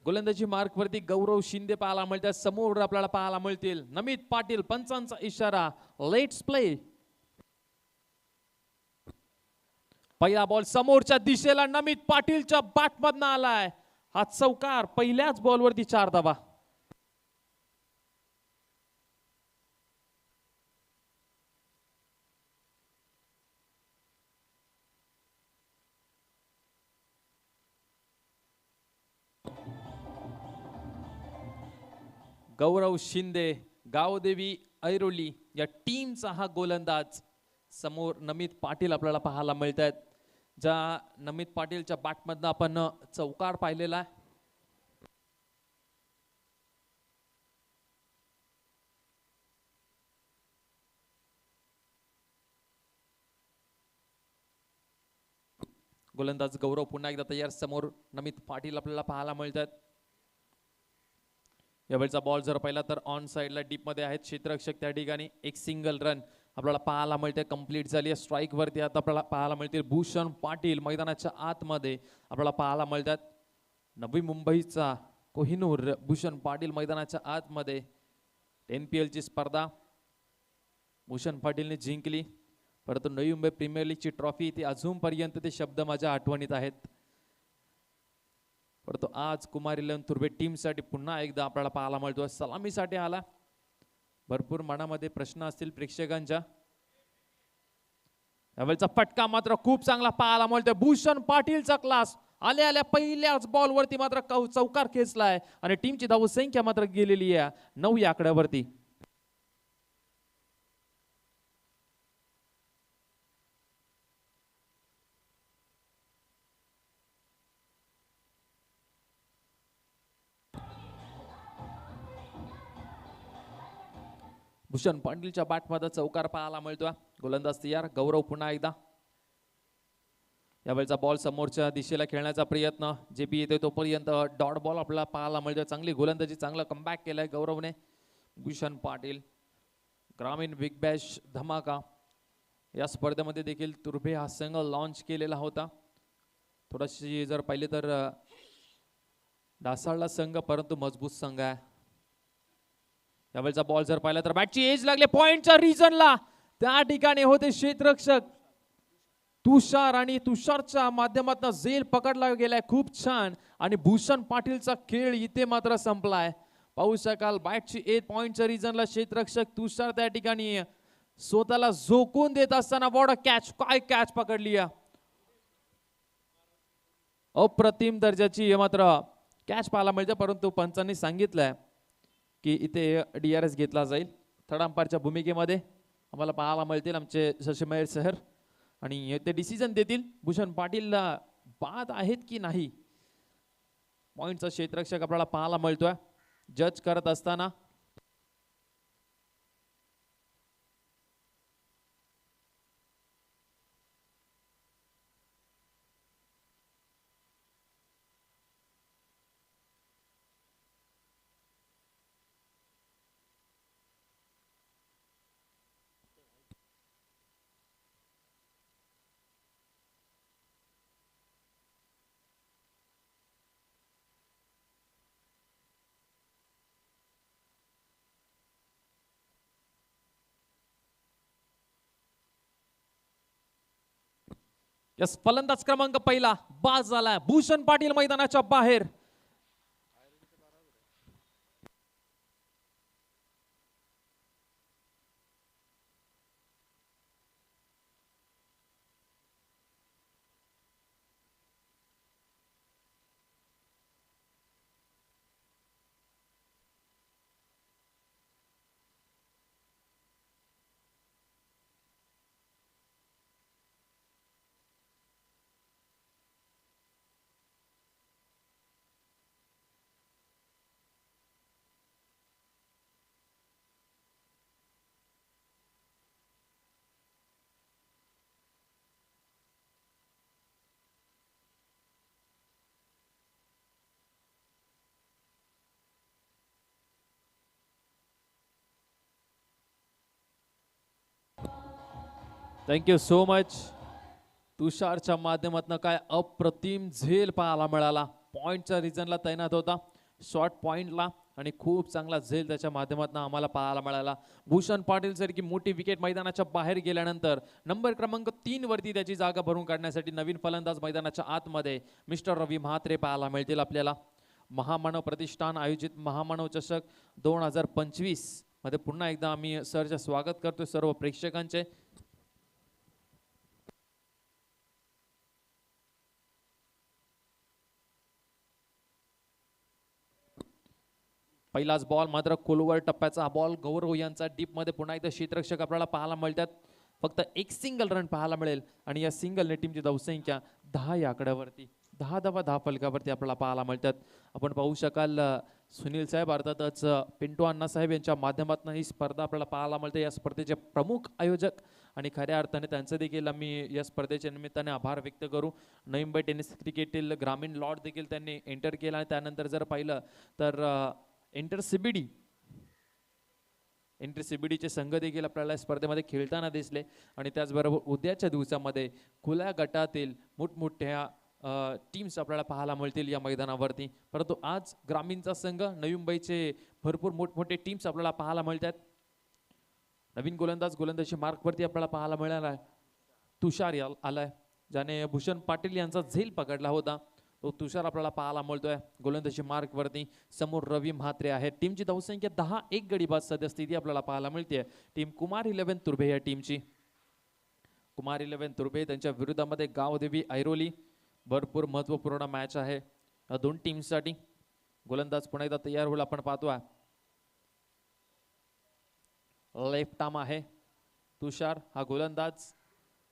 गोलंदाजी मार्क वरती गौरव शिंदे पाहायला मिळतात, समोर आपल्याला पाहायला मिळतील नमित पाटील. पंचांचा इशारा, लेट्स प्ले. पहिला बॉल समोरच्या दिशेला नमित पाटीलच्या बॅट मधनं आलाय. हा चौकार, पहिल्याच बॉल वरती 4 धावा. गौरव शिंदे, गावदेवी ऐरोली या टीमचा हा गोलंदाज. समोर नमित पाटील आपल्याला पाहायला मिळतात. ज्या नमित पाटीलच्या बॅटमधनं आपण चौकार पाहिलेला आहे. गोलंदाज गौरव पुन्हा एकदा तयार. समोर नमित पाटील आपल्याला पाहायला मिळतात. यावेळचा बॉल जर पाहिला तर ऑन साइडला डीप मध्ये आहेत क्षेत्ररक्षक. त्या ठिकाणी एक सिंगल रन आपल्याला पाहायला मिळते, कंप्लीट झाली आहे. स्ट्राईक वरती आता आपल्याला पाहायला मिळतील भूषण पाटील मैदानाच्या आतमध्ये आपल्याला पाहायला मिळतात. नवी मुंबईचा कोहिनूर भूषण पाटील मैदानाच्या आतमध्ये. NPL ची स्पर्धा भूषण पाटीलने जिंकली, परंतु नवी मुंबई प्रीमियर लीगची ट्रॉफी ती अजूनपर्यंत ते शब्द माझ्या आठवणीत आहेत. परंतु आज कुमार 11 तुर्भे टीमसाठी पुन्हा एकदा आपल्याला पाहायला मिळतो. सलामीसाठी आला. भरपूर मनामध्ये प्रश्न असतील प्रेक्षकांच्या. यावेळचा फटका मात्र खूप चांगला पाहायला मिळतोय. भूषण पाटीलचा क्लास. आल्या आल्या पहिल्याच बॉल वरती मात्र चौकार खेचलाय आणि टीमची धावसंख्या मात्र गेलेली आहे 9 या आकड्यावरती. भूषण पाटीलच्या बॅटमध्ये चौकार पाहायला मिळतोय. गोलंदाज तयार. गौरव पुन्हा एकदा. यावेळचा बॉल समोरच्या दिशेला खेळण्याचा प्रयत्न. JP येतोय तोपर्यंत डॉट बॉल आपल्याला पाहायला मिळतोय. चांगली गोलंदाजी, चांगला कमबॅक केलाय गौरवने. भूषण पाटील ग्रामीण बिग बॅश धमाका या स्पर्धेमध्ये देखील तुर्भे हा संघ लॉन्च केलेला होता. थोडीशी जर पाहिले तर ढासाळला संघ, परंतु मजबूत संघ आहे. यावेळचा बॉल जर पाहिला तर बॅटची एज लागले पॉइंटच्या रिजनला. त्या ठिकाणी होते क्षेत्ररक्षक तुषार आणि तुषारच्या माध्यमातून झेल पकडला गेलाय. खूप छान. आणि भूषण पाटीलचा खेळ इथे मात्र संपलाय. पाहू शकाल बॅटची एज पॉइंटच्या रिजनला क्षेत्ररक्षक तुषार त्या ठिकाणी स्वतःला झोकून देत असताना बॉड कॅच. काय कॅच पकडली. अप्रतिम दर्जाची मात्र कॅच पाहायला मिळते, परंतु पंचांनी सांगितलंय की इथे DRS घेतला जाईल. थर्ड अंपायरच्या भूमिकेमध्ये आम्हाला पाहायला मिळतील आमचे शशिमहेर सर आणि ते डिसिजन देतील भूषण पाटीलला बाद आहेत की नाही. पॉइंटचा क्षेत्ररक्षक आपल्याला पाहायला मिळतोय जज करत असताना. यस, फलंदाज क्रमांक पहिला बाद झालाय. भूषण पाटील मैदानाच्या बाहेर. Thank you so much. तुषारच्या माध्यमातून काय अप्रतिम झेल पाहायला मिळाला. पॉइंटच्या रिजनला तैनात होता, शॉर्ट पॉइंटला, आणि खूप चांगला झेल त्याच्या माध्यमातून आम्हाला पाहायला मिळाला. भूषण पाटील सारखी मोठी विकेट मैदानाच्या बाहेर गेल्यानंतर नंबर क्रमांक 3 वरती त्याची जागा भरून काढण्यासाठी नवीन फलंदाज मैदानाच्या आतमध्ये मिस्टर रवी म्हात्रे पाहायला मिळतील आपल्याला. महामानव प्रतिष्ठान आयोजित महामानव चषक 2025 मध्ये पुन्हा एकदा आम्ही सरचे स्वागत करतोय सर्व प्रेक्षकांचे. पहिलाच बॉल मात्र खोलवर टप्प्याचा बॉल गौरव यांचा डीप मध्ये पुन्हा एकदा क्षेत्ररक्षक आपल्याला पाहायला मिळतात. फक्त एक सिंगल रन पाहायला मिळेल आणि या सिंगलने टीमची धावसंख्या 10 या आकड्यावरती 10 धावा 10 फलकावरती आपल्याला पाहायला मिळतात. आपण पाहू शकाल सुनील साहेब अर्थातच पिंटू अण्णा साहेब यांच्या माध्यमातून ही स्पर्धा आपल्याला पाहायला मिळते. या स्पर्धेचे प्रमुख आयोजक आणि खऱ्या अर्थाने त्यांचं देखील आम्ही या स्पर्धेच्या निमित्ताने आभार व्यक्त करू. नवी मुंबई टेनिस क्रिकेटतील ग्रामीण लॉर्ड देखील त्यांनी एंटर केला आणि त्यानंतर जर पाहिलं तर इंटर सीबीडीचे संघ देखील आपल्याला स्पर्धेमध्ये खेळताना दिसले आणि त्याचबरोबर उद्याच्या दिवसामध्ये खुल्या गटातील मोठमोठ्या टीम्स आपल्याला पाहायला मिळतील या मैदानावरती. परंतु आज ग्रामीणचा संघ नवी मुंबईचे भरपूर मोठमोठे टीम्स आपल्याला पाहायला मिळतात. नवीन गोलंदाजी मार्कवरती आपल्याला पाहायला मिळाला आहे. तुषार आलाय ज्याने भूषण पाटील यांचा झेल पकडला होता. तो तुषार आपल्याला पाहायला मिळतोय गोलंदाजी मार्क वरती. समोर रवी म्हात्रे आहे. टीमची धावसंख्या 10, एक गडी बाद सद्यस्थिती आपल्याला पाहायला मिळते. टीम कुमार 11 तुर्भे या टीमची. कुमार 11 तुर्भे त्यांच्या विरोधामध्ये गावदेवी ऐरोली. भरपूर महत्वपूर्ण मॅच आहे या दोन टीमसाठी. गोलंदाज पुन्हा एकदा तयार होईल आपण पाहतोय. लेफ्ट आर्म आहे तुषार हा गोलंदाज.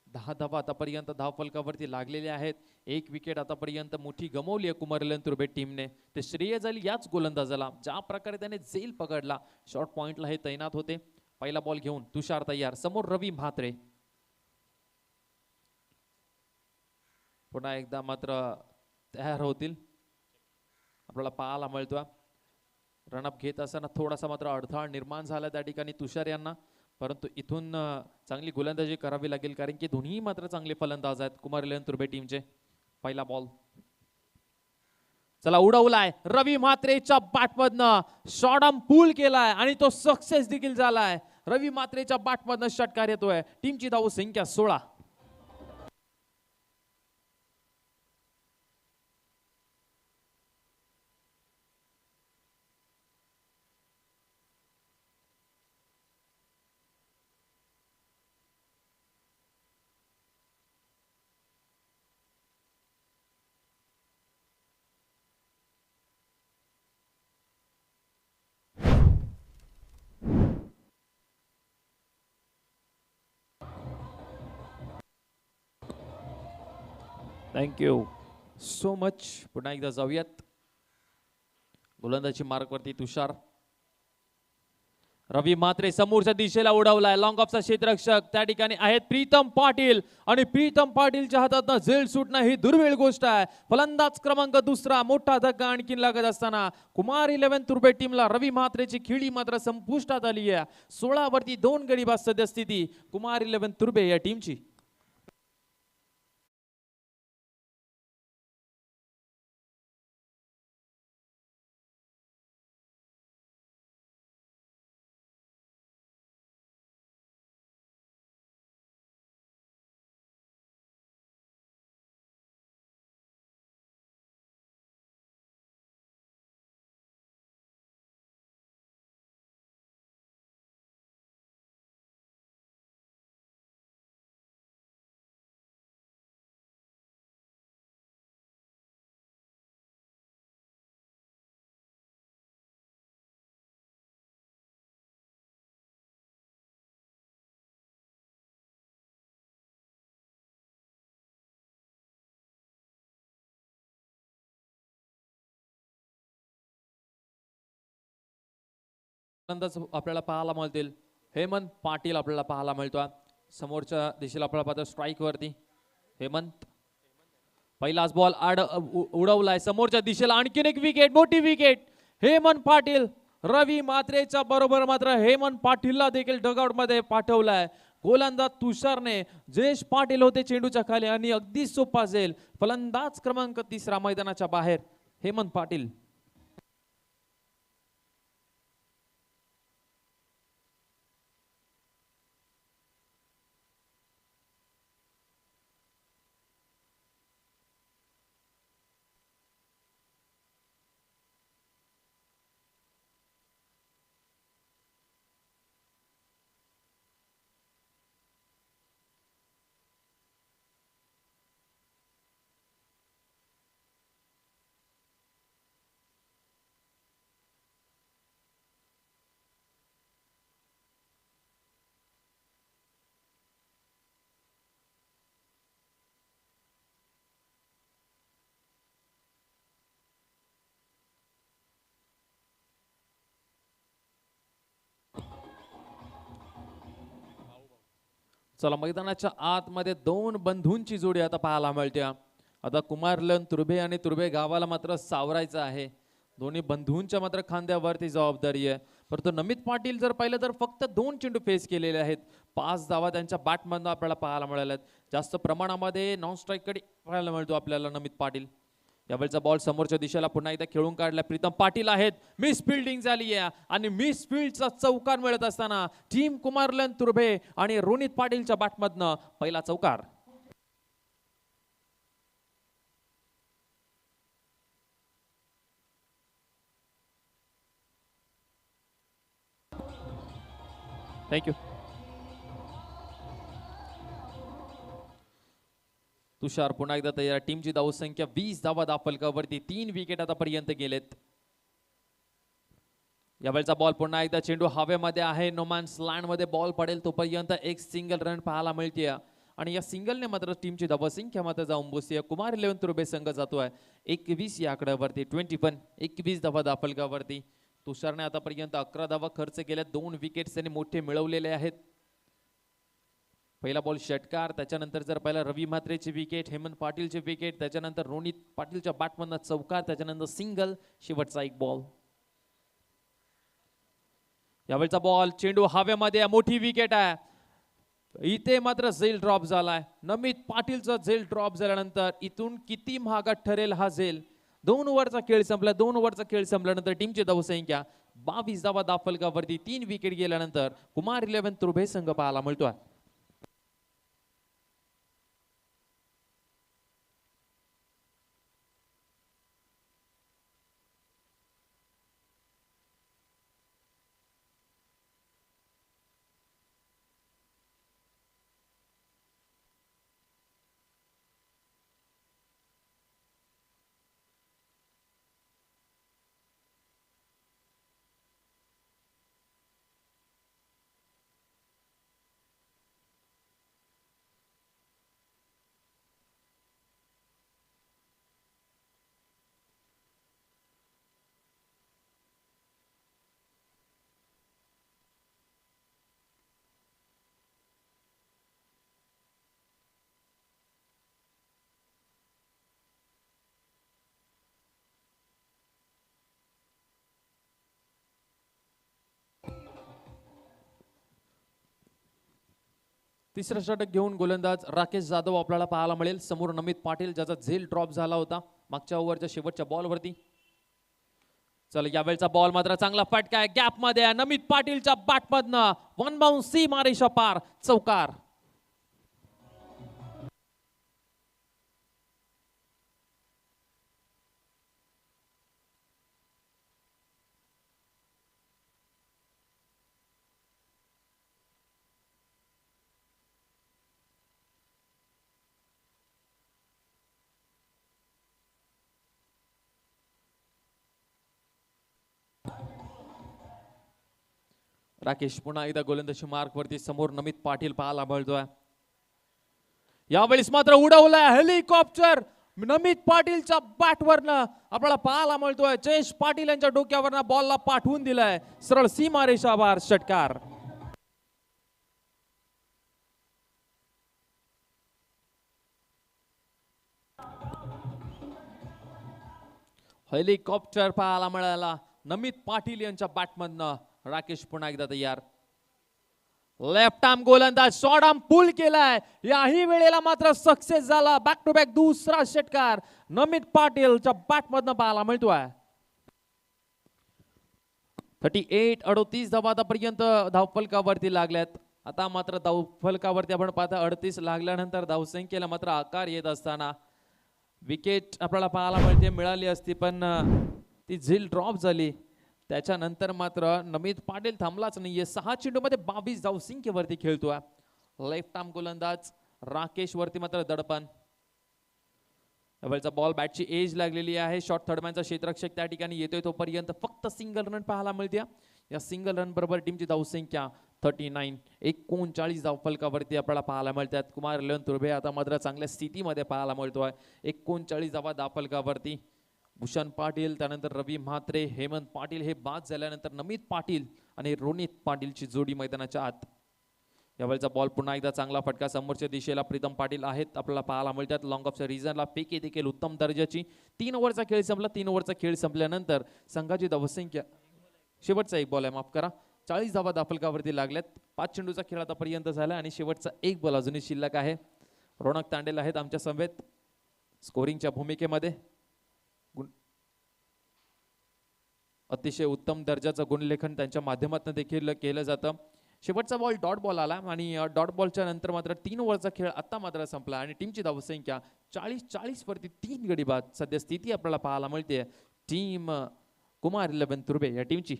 10 धावा आतापर्यंत धाव फलकावरती लागलेले आहेत. एक विकेट आतापर्यंत मोठी गमावली आहे कुमार 11 तुर्भे टीमने. ते श्रेय झाली याच गोलंदाजाला ज्या प्रकारे त्याने झेल पकडला. शॉर्ट पॉइंटला हे तैनात होते. पहिला बॉल घेऊन तुषार तयार. समोर रवी म्हात्रे. पुन्हा एकदा मात्र तयार होतील आपल्याला पाहायला मिळतोय. रनअप घेत असताना थोडासा मात्र अडथळा निर्माण झाला त्या ठिकाणी तुषार यांना. परंतु इथून चांगली गोलंदाजी करावी लागेल कारण की दोन्ही मात्र चांगले फलंदाज आहेत कुमार 11 तुर्भे टीमचे. पहिला बॉल चला उडवलाय रवी म्हात्रेच्या बॅटमधनं. शॉर्टआर्म पूल केलाय आणि तो सक्सेस देखील झालाय. रवी म्हात्रेच्या बॅटमधनं षटकार येतोय. टीमची धाव संख्या 16. Thank you so much. पुन्हा एकदा जाऊयात गोलंदाजी मार्कवरती तुषार. रवी म्हात्रे समोरच्या दिशेला उडवलाय. लॉंग ऑफचा क्षेत्ररक्षक त्या ठिकाणी आहेत प्रीतम पाटील आणि प्रीतम पाटीलच्या हातातनं झेल सुटणं ही दुर्मिळ गोष्ट आहे. फलंदाज क्रमांक 2 मोठा धक्का आणखीन लागत असताना कुमार 11 तुर्भे टीमला रवी म्हात्रेची खेळी मात्र संपुष्टात आली आहे. 16 वरती 2 गडी बाद सद्यस्थिती कुमार 11 तुर्भे या टीमची. आपल्याला पाहायला मिळतील. हेमंत पाटील आपल्याला पाहायला मिळतोय. समोरच्या दिशेला आपल्याला पाहतो स्ट्राईक वरती हेमंत. पहिलाच बॉल उडवलाय समोरच्या दिशेला. आणखीन एक विकेट, मोठी विकेट. हेमंत पाटील रवी म्हात्रेच्या बरोबर मात्र हेमंत पाटीलला देखील डगआउट मध्ये पाठवलाय. गोलंदाज तुषारने जयेश पाटील होते चेंडूच्या खाली आणि अगदी सोपा झेल. फलंदाज क्रमांक 3 मैदानाच्या बाहेर. हेमंत पाटील. चला मैदानाच्या आतमध्ये दोन बंधूंची जोडी आता पाहायला मिळते. आता कुमारलन तुर्भे आणि तुर्भे गावाला मात्र सावरायचं आहे. दोन्ही बंधूंच्या मात्र खांद्यावरती जबाबदारी आहे. परंतु नमित पाटील जर पाहिलं तर फक्त 2 चेंडू फेस केलेले आहेत. 5 धावा त्यांच्या बॅटमधून आपल्याला पाहायला मिळाल्या आहेत. जास्त प्रमाणामध्ये नॉन स्ट्राईक कडे पाहायला मिळतो आपल्याला नमित पाटील. यावेळचा बॉल समोरच्या दिशेला पुन्हा एकदा खेळून काढला. प्रीतम पाटील आहेत. मिस फिल्डिंग झाली आहे आणि मिस फील्डचा चौकार मिळत असताना टीम कुमारलन तुर्भे आणि रोनित पाटीलच्या बॅटमधनं पहिला चौकार. थँक्यू. तुषार पुन्हा एकदा तयार. टीमची धावसंख्या 20 धावा दाफलकावरती. 3 विकेट आतापर्यंत गेलेत. यावेळचा बॉल पुन्हा एकदा चेंडू हवेमध्ये आहे. नोमॅन्स लँड मध्ये बॉल पडेल तोपर्यंत एक सिंगल रन पाहायला मिळते आणि या सिंगलने मात्र टीमची धावसंख्या मात्र जाऊन बसते. कुमार 11 तुर्भे संघ जातोय 21 या आकड्यावरती. 21 धावा दाफलकावरती. तुषारने आतापर्यंत 11 धावा खर्च केल्या. 2 विकेट्स त्यांनी मोठे मिळवलेले आहेत. पहिला बॉल षटकार, त्याच्यानंतर जर पहिला रवी म्हात्रेची विकेट, हेमंत पाटीलची विकेट, त्याच्यानंतर रोनित पाटीलच्या बॅटमधनं चौकार, त्याच्यानंतर सिंगल, शेवटचा एक बॉल. यावेळचा बॉल चेंडू हवेमध्ये, मोठी विकेट आहे. इथे मात्र झेल ड्रॉप झालाय. नमित पाटीलचा झेल ड्रॉप झाल्यानंतर इथून किती महागात ठरेल हा झेल. 2 ओव्हरचा खेळ संपला. 2 ओव्हरचा खेळ संपल्यानंतर टीमची धावसंख्या 22 धावा दाफलकावरती. 3 विकेट गेल्यानंतर कुमार 11 तुर्भे संघ पाहायला मिळतोय. तिसरा षटक घेऊन गोलंदाज राकेश जाधव आपल्याला पाहायला मिळेल. समोर नमित पाटील ज्याचा झेल ड्रॉप झाला होता मागच्या ओव्हरच्या शेवटच्या बॉलवरती. चल यावेळचा बॉल मात्र चांगला फटका आहे. गॅप मध्ये नमित पाटीलच्या बॅटमधनं वन बाउंस सी मारेशा पार, चौकार. राकेश पुन्हा एकदा गोलंदाजी मार्क वरती. समोर नमित पाटील पाहायला मिळतोय. यावेळेस मात्र उडवलाय हेलिकॉप्टर नमित पाटीलच्या बॅटवरनं आपल्याला पाहायला मिळतोय. जयेश पाटील यांच्या डोक्यावरनं बॉलला पाठवून दिलाय सरळ सीमारेषा बाहेर, षटकार. हेलिकॉप्टर पाहायला मिळाला नमित पाटील यांच्या बॅटमधनं. राकेश पुन्हा एकदा तयार. लेफ्ट आर्म गोलंदाज शॉर्ट आर्म पुल केलाय. याही वेळेला मात्र सक्सेस झाला. बॅक टू बॅक दुसरा षटकार नमित पाटीलच्या बॅट मधनं पाहायला मिळतोय. 38 धावा आतापर्यंत धावफलकावरती लागल्यात. आता मात्र धावफलकावरती आपण पाहता 38 लागल्यानंतर धावसंख्येला मात्र आकार येत असताना विकेट आपल्याला पाहायला मिळाली असती, पण ती झील ड्रॉप झाली. त्याच्यानंतर मात्र नमित पाटील थांबलाच नाहीये. 6 चेंडूमध्ये 22 धावसंख्येवरती खेळतोय. लेफ्ट आर्म गोलंदाज राकेश वरती मात्र दडपण. बॉल बॅटची एज लागलेली आहे. शॉर्ट थर्डमॅनचा क्षेत्ररक्षक त्या ठिकाणी येतोय, तोपर्यंत फक्त सिंगल रन पाहायला मिळते. या सिंगल रन बरोबर टीमची धावसंख्या 39 39 धावफलकावरती आपल्याला पाहायला मिळतात. कुमार लन तुर्भे आता मात्र चांगल्या स्थितीमध्ये पाहायला मिळतोय. 39 धावा धावफलकावरती. भूषण पाटील, त्यानंतर रवी म्हात्रे, हेमंत पाटील हे बाद झाल्यानंतर नमित पाटील आणि रोनित पाटीलची जोडी मैदानाच्या आत. यावेळचा बॉल पुन्हा एकदा चांगला फटका समोरच्या दिशेला प्रीतम पाटील आहेत आपल्याला पाहायला मिळतात. लॉंग ऑफच्या रिझनला फेकी देखील उत्तम दर्जाची. 3 ओव्हरचा खेळ संपला. 3 ओव्हरचा खेळ संपल्यानंतर संघाची धावसंख्या, शेवटचा एक बॉल आहे माफ करा, 40 धावा दाफलकावरती लागल्यात. 5 चेंडूचा खेळ आतापर्यंत झाला आणि शेवटचा एक बॉल अजूनही शिल्लक आहे. रोनक तांडेल आहेत आमच्या समवेत स्कोरिंगच्या भूमिकेमध्ये. अतिशय उत्तम दर्जाचं गुणलेखन त्यांच्या माध्यमातून देखील केलं जातं. शेवटचा बॉल डॉट बॉल आला आणि डॉट बॉलच्या नंतर मात्र 3 ओव्हरचा खेळ आता मात्र संपला आणि टीमची धावसंख्या 40 वरती 3 गडी बाद सध्या स्थिती आपल्याला पाहायला मिळते टीम कुमार 11 तुर्बे या टीमची.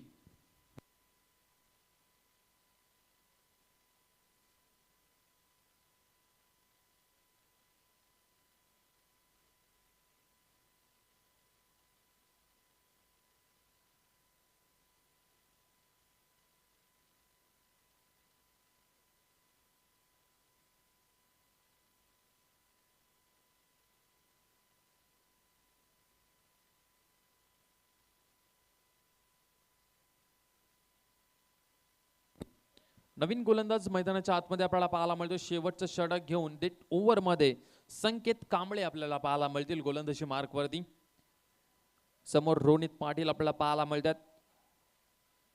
नवीन गोलंदाज मैदानाच्या आतमध्ये आपल्याला पाहायला मिळतो. शेवटचं षटक घेऊन डेट ओव्हर मध्ये संकेत कांबळे आपल्याला पाहायला मिळतील गोलंदाजी मार्क वरती. समोर रोनित पाटील आपल्याला पाहायला मिळतात.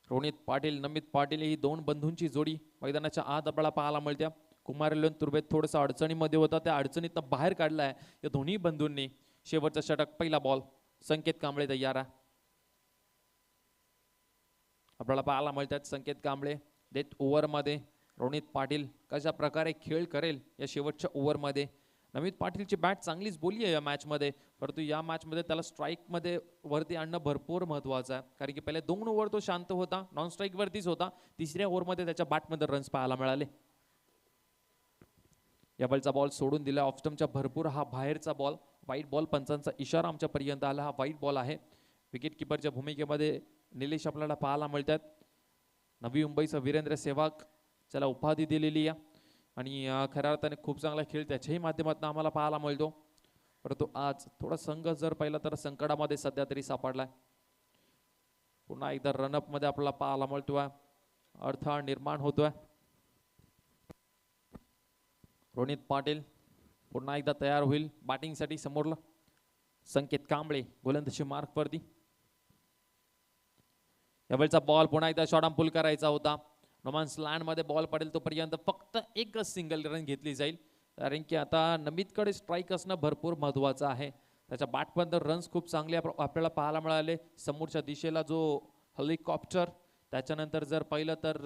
रोनित पाटील नमित पाटील ही दोन बंधूंची जोडी मैदानाच्या आत आपल्याला पाहायला मिळते. कुमार लन तुर्बे थोडंसं अडचणीमध्ये होता, त्या अडचणीतनं बाहेर काढलाय या दोन्ही बंधूंनी. शेवटचा षटक पहिला बॉल संकेत कांबळे तयार आहे. आपल्याला पाहायला मिळतात संकेत कांबळे. डेथ ओव्हर मध्ये रोनित पाटील कशा प्रकारे खेळ करेल या शेवटच्या ओव्हर मध्ये. नमित पाटीलची बॅट चांगलीच बोलली आहे या मॅच मध्ये, परंतु या मॅच मध्ये त्याला स्ट्राईक मध्ये वरती आणणं भरपूर महत्वाचं आहे. कारण की पहिले 2 ओव्हर तो शांत होता, नॉन स्ट्राईक वरतीच होता. तिसऱ्या ओव्हर मध्ये त्याच्या बॅट मध्ये रन्स पाहायला मिळाले. या बॉलचा बॉल सोडून दिला ऑफ स्टंपच्या भरपूर. हा बाहेरचा बॉल, वाईट बॉल, पंचांचा इशारा आमच्या पर्यंत आला. हा वाईट बॉल आहे. विकेट किपरच्या भूमिकेमध्ये निलेश आपल्याला पाहायला मिळतात. नवी मुंबईचा वीरेंद्र सेहवाग त्याला उपाधी दिलेली आहे आणि खऱ्या अर्थाने खूप चांगला खेळ त्याच्याही माध्यमातून आम्हाला पाहायला मिळतो. परंतु आज थोडा संघ जर पाहिला तर संकटामध्ये सध्या तरी सापडलाय. पुन्हा एकदा रनअप मध्ये आपल्याला पाहायला मिळतोय, अडथळा निर्माण होतोय. रोनित पाटील पुन्हा एकदा तयार होईल बॅटिंगसाठी. समोरला संकेत कांबळे गोलंदाजी मार्क वरती. यावेळचा बॉल पुन्हा एकदा शॉर्ट आर्म पुल करायचा होता. नोमान्स लँड मध्ये बॉल पडेल तोपर्यंत फक्त एकच सिंगल रन घेतली जाईल, कारण की आता नमितकडे स्ट्राईक असणं भरपूर महत्वाचं आहे. त्याच्या बॅटमध्ये रन्स खूप चांगले आपल्याला पाहायला मिळाले. समोरच्या दिशेला जो हेलिकॉप्टर, त्याच्यानंतर जर पाहिलं तर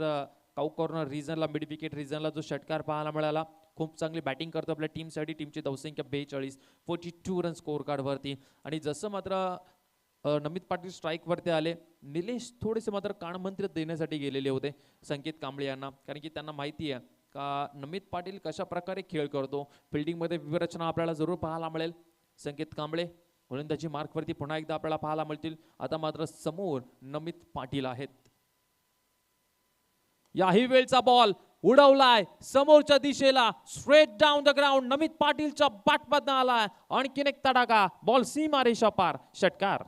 काउ कॉर्नर रिजनला, मिड विकेट रिजनला जो षटकार पाहायला मिळाला. खूप चांगली बॅटिंग करतो आपल्या टीमसाठी. टीमची धावसंख्या 42 रन स्कोर कार्ड वरती. आणि जसं मात्र नमित पाटील स्ट्राईक वरती आले, निलेश थोडेसे मात्र कानमंत्र देण्यासाठी गेलेले होते संकेत कांबळे यांना, कारण की त्यांना माहिती आहे का नमित पाटील कशा प्रकारे खेळ करतो. फिल्डिंग मध्ये व्यूहरचना आपल्याला जरूर पाहायला मिळेल. संकेत कांबळे गोलंदाजी मार्क वरती पुन्हा एकदा आपल्याला पाहायला मिळतील. आता मात्र समोर नमित पाटील आहेत. याही वेळचा बॉल उडवलाय समोरच्या दिशेला, स्ट्रेट डाऊन द ग्राउंड. नमित पाटीलच्या बॅटमधनं आलाय आणखीन एक तडाखा, बॉल सीमारेषा पार, षटकार.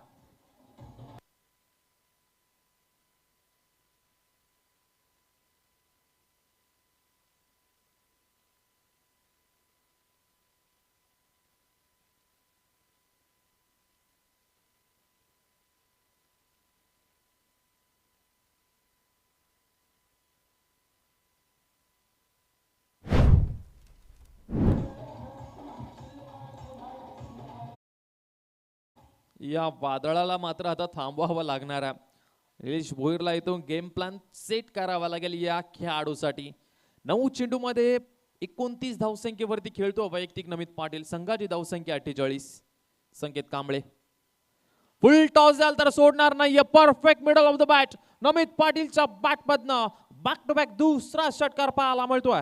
या वादळाला मात्र आता थांबवावं लागणार आहे. निलेश भोईरला इथून गेम प्लॅन सेट करावा लागेल या खेळाडूसाठी. 9 चेंडूमध्ये 29 धावसंख्येवरती खेळतो वैयक्तिक नमित पाटील. संघाची धावसंख्या 48. संकेत कांबळे फुल टॉस झाला तर सोडणार नाहीये. Perfect middle of the bat. Namit पाटीलच्या बॅट मधनं बॅक टू बॅक दुसरा षटकार पाहायला मिळतोय.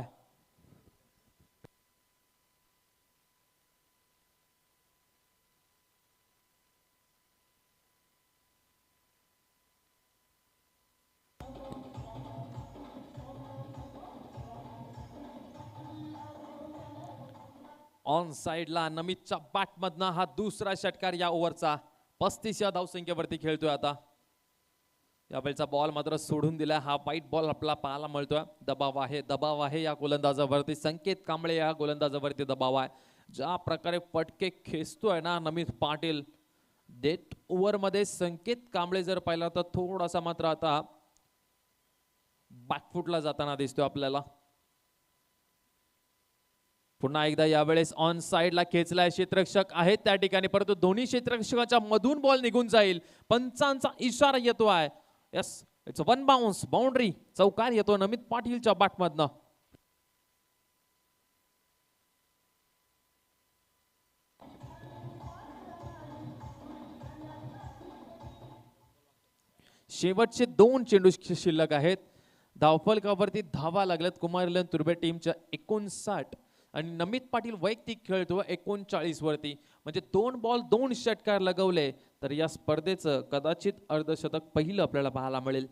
ऑन साइडला नमितच्या बॅट मधनं हा दुसरा षटकार या ओव्हरचा. 35 या धावसंख्येवरती खेळतोय आता. यावेळचा बॉल मात्र सोडून दिलाय. हा वाईट बॉल आपला पाहायला मिळतोय. दबाव आहे या गोलंदाजावरती. संकेत कांबळे या गोलंदाजावरती दबाव आहे. ज्या प्रकारे फटके खेचतोय ना नमित पाटील, डेथ ओव्हर मध्ये संकेत कांबळे जर पाहिला तर थोडासा मात्र आता बॅकफुटला जाताना दिसतोय आपल्याला. पुन्हा एकदा यावेळेस ऑन साइडला खेचलाय. क्षेत्ररक्षक आहेत त्या ठिकाणी, परंतु दोन्ही क्षेत्ररक्षकाच्या मधून बॉल निघून जाईल. पंचांचा इशारा येतो आहे. Yes, it's one bounce, boundary. चौकार येतो नमित पाटीलच्या बॅटमधनं. शेवटचे 2 चेंडू शिल्लक आहेत. धावफलकावरती धावा लागल्यात कुमार तुर्बे टीमच्या 59 आणि नमित पाटील वैयक्तिक खेळतो 39 वरती. म्हणजे 2 बॉल 2 षटकार लगवले तर या स्पर्धेचं कदाचित अर्धशतक पहिलं आपल्याला पाहायला मिळेल.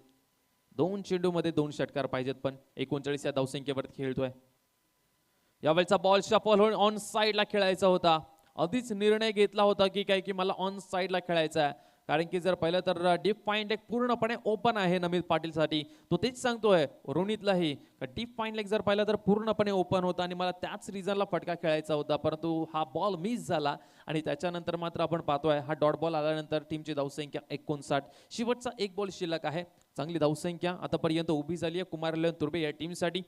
2 चेंडूमध्ये 2 षटकार पाहिजेत, पण 39 या धावसंख्येवरती खेळतोय. यावेळचा बॉल शफल होऊन ऑन साइडला खेळायचा होता. आधीच निर्णय घेतला होता की काय की मला ऑन साइडला खेळायचा आहे, कारण की जर पाहिलं तर डीप फाईन लेग पूर्णपणे ओपन आहे नमित पाटीलसाठी. तो तेच सांगतोय रोनितलाही, डीप फाईन लेग जर पाहिलं तर पूर्णपणे ओपन होता आणि मला त्याच रिझनला फटका खेळायचा होता, परंतु हा बॉल मिस झाला. आणि त्याच्यानंतर मात्र आपण पाहतोय हा डॉट बॉल आल्यानंतर टीमची धावसंख्या 59. शेवटचा 1 बॉल शिल्लक आहे. चांगली धावसंख्या आतापर्यंत उभी झाली आहे कुमार तुर्बे या टीमसाठी.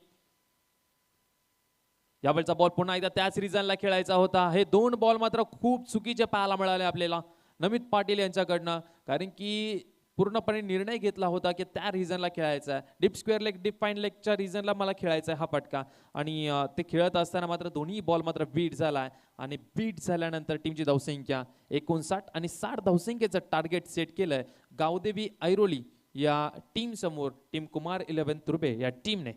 यावेळचा बॉल पुन्हा एकदा त्याच रिझनला खेळायचा होता. हे 2 बॉल मात्र खूप चुकीचे पाहायला मिळाले आपल्याला नमित पाटील यांच्याकडनं, कारण की पूर्णपणे निर्णय घेतला होता की त्या रिझनला खेळायचा आहे. Deep square leg, deep fine लेगच्या रिझनला मला खेळायचा आहे हा फटका. आणि ते खेळत असताना मात्र दोन्ही बॉल मात्र बीट झालाय. आणि बीट झाल्यानंतर टीमची धावसंख्या 59 आणि 60 धावसंख्येचं टार्गेट सेट केलंय गावदेवी ऐरोली या टीम समोर, टीम कुमार 11 तुर्बे या टीमने.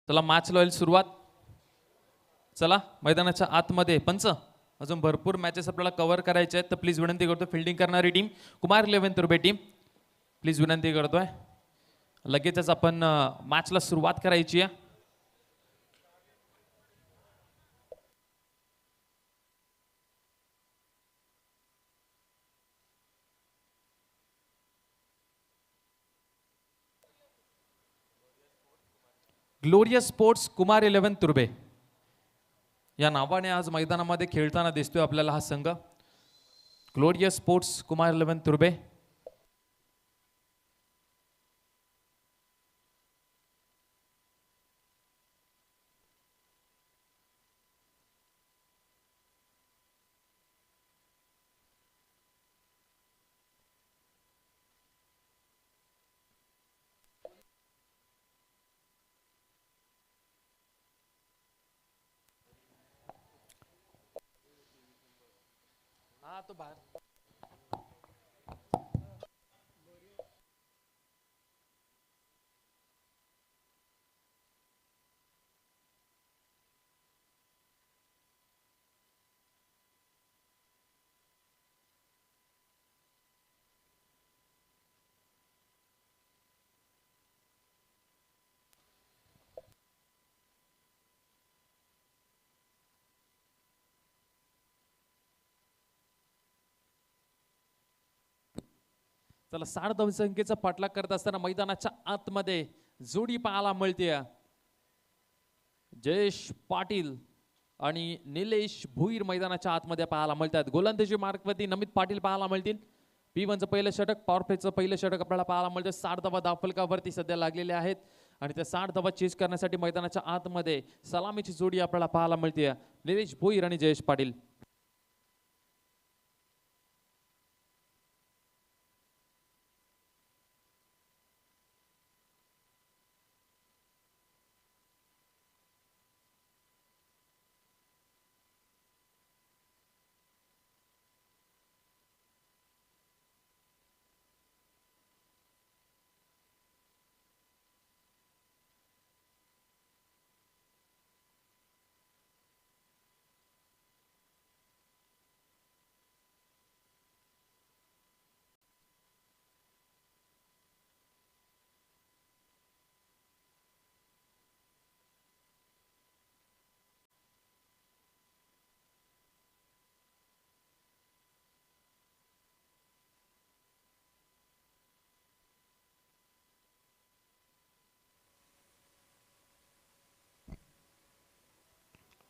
चला मॅचला होईल सुरुवात. चला मैदानाच्या आतमध्ये पंच अजून भरपूर मॅचेस आपल्याला कव्हर करायचे आहेत, तर प्लीज विनंती करतो फिल्डिंग करणारी टीम कुमार 11 तुर्बे टीम प्लीज विनंती करतोय. लगेचच आपण मॅचला सुरुवात करायची आहे. ग्लोरियस स्पोर्ट्स कुमार 11 तुर्बे या नावाने आज मैदानामध्ये खेळताना दिसतोय आपल्याला हा संघ. Glorious sports Kumar 11 तुर्बे. हा तो बाहेर. चला 60 धावसंख्येचा पाठलाग करत असताना मैदानाच्या आतमध्ये जोडी पाहायला मिळते. जयेश पाटील आणि निलेश भुईर मैदानाच्या आतमध्ये पाहायला मिळतात. गोलंदाजी मार्कवरती नमित पाटील पाहायला मिळतील. P1चं पहिलं षटक, पॉवर प्लेचं पहिलं षटक आपल्याला पाहायला मिळतं. 60 धावा धावफलकावरती सध्या लागलेले आहेत आणि त्या 60 धावा चेस करण्यासाठी मैदानाच्या आतमध्ये सलामीची जोडी आपल्याला पाहायला मिळते. निलेश भुईर आणि जयेश पाटील.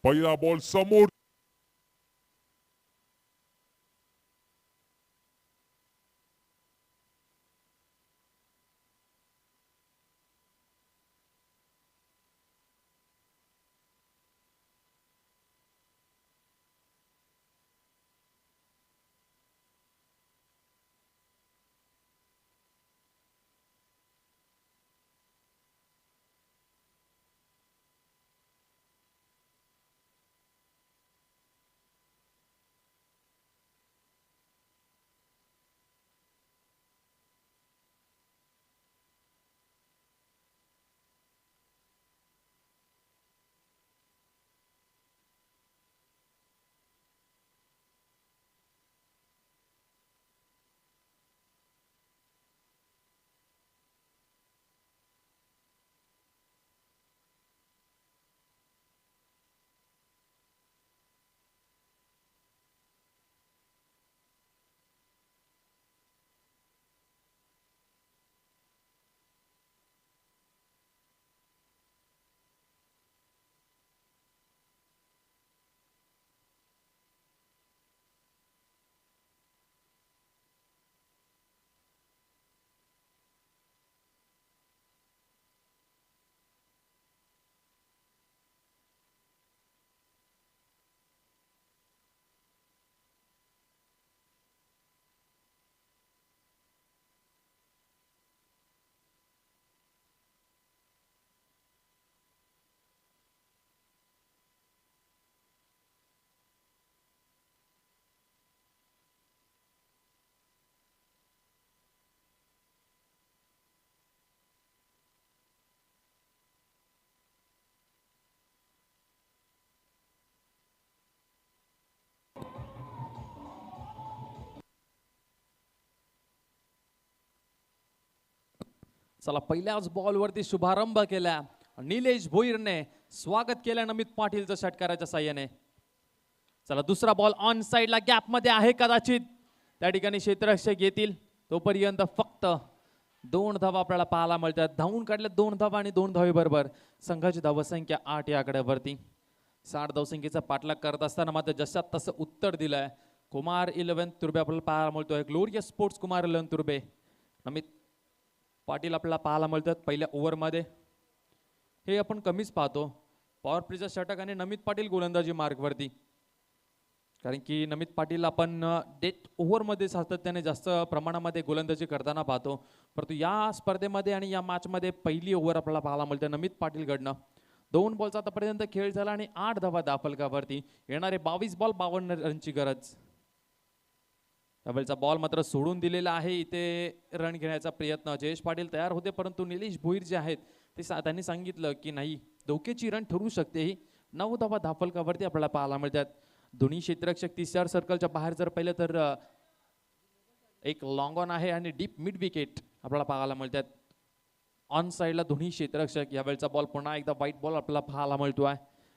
पहिला बॉल समोर. चला पहिल्याच बॉलवरती शुभारंभ केला निलेश भोईरने, स्वागत केलं नमित पाटीलचं षटकाराच्या साह्याने. चला दुसरा बॉल ऑन साइडला गॅप मध्ये आहे, कदाचित त्या ठिकाणी क्षेत्ररक्षक येतील तोपर्यंत फक्त 2 धावा आपल्याला पाहायला मिळतात. धावून काढल्या 2 धावा आणि 2 धावे बरोबर संघाची धावसंख्या 8 या आकड्यावरती. 60 धावसंख्येचा पाठलाग करत असताना मात्र जशात तसं उत्तर दिलंय कुमार 11 तुर्बे आपल्याला पाहायला मिळतोय. Glorious sports Kumar 11 तुर्बे. नमित पाटील आपल्याला पाहायला मिळतात पहिल्या ओव्हरमध्ये. हे आपण कमीच पाहतो पॉवर प्लेचा षटक आणि नमित पाटील गोलंदाजी मार्गवरती, कारण की नमित पाटील आपण डेथ ओव्हरमध्ये सातत्याने जास्त प्रमाणामध्ये गोलंदाजी करताना पाहतो. परंतु या स्पर्धेमध्ये आणि या मॅचमध्ये पहिली ओव्हर आपल्याला पाहायला मिळते नमित पाटीलकडनं. 2 बॉलचा आतापर्यंत खेळ झाला आणि 8 धावा दाफलकावरती. येणारे 22 बॉल 52 रनची गरज. त्यावेळेचा बॉल मात्र सोडून दिलेला आहे. इथे रन घेण्याचा प्रयत्न जयेश पाटील तयार होते, परंतु निलेश भोईर जे आहेत ते त्यांनी सांगितलं की नाही, धोक्याची रन ठरू शकते. ही 9 धावा दाफलकावरती आपल्याला पाहायला मिळतात. दोन्ही क्षेत्ररक्षक 30 सर्कलच्या बाहेर जर पाहिलं तर एक लॉंग ऑन आहे आणि डीप मिड विकेट आपल्याला पाहायला मिळतात. ऑन साइडला दोन्ही क्षेत्ररक्षक. यावेळचा बॉल पुन्हा एकदा व्हाईट बॉल आपल्याला पाहायला मिळतोय.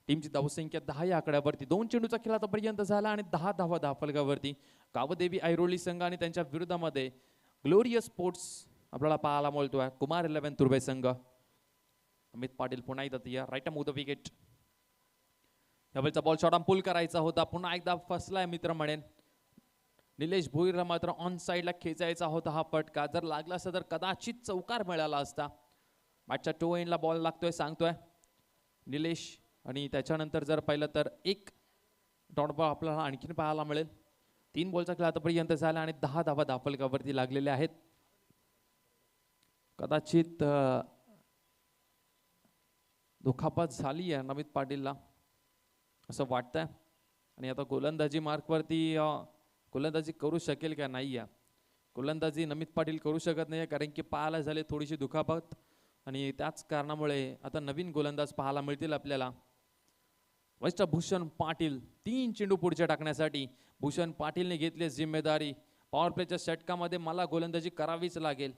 टीमची धावसंख्या 10 या आकड्यावरती. 2 चेंडूचा खेळ आतापर्यंत झाला आणि 10 धावा दाफलकावरती. कावदेवी ऐरोली संघ आणि त्यांच्या विरोधामध्ये ग्लोरियस स्पोर्ट्स आपल्याला पाहायला मिळतोय कुमार 11 तुर्बे संघ. अमित पाटील पुन्हा एकदा राईट ऑफ द विकेट. यावेळचा बॉल शॉर्ट पुल करायचा होता, पुन्हा एकदा फसलाय मित्र म्हणेन. निलेश भोईरला मात्र ऑन साइडला खेचायचा होता हा फटका. जर लागला असता तर कदाचित चौकार मिळाला असता. मॅचच्या टो एंडला बॉल लागतोय सांगतोय निलेश. आणि त्याच्यानंतर जर पाहिलं तर एक डॉट बॉल आपल्याला आणखीन पाहायला मिळेल. 3 बॉलचा खेळ आतापर्यंत झाला आणि 10 धावा दाफलकावरती लागलेले आहेत. कदाचित दुखापत झाली आहे नमित पाटीलला असं वाटतंय. आणि आता गोलंदाजी मार्कवरती गोलंदाजी करू शकेल का नाही. गोलंदाजी नमित पाटील करू शकत नाही, कारण की पाहायला झाले थोडीशी दुखापत आणि त्याच कारणामुळे आता नवीन गोलंदाज पाहायला मिळतील आपल्याला. वैष्ट भूषण पाटील 3 चेंडू पुढच्या टाकण्यासाठी भूषण पाटीलने घेतली जिम्मेदारी. पॉवर प्लेच्या षटकामध्ये मला गोलंदाजी करावीच लागेल.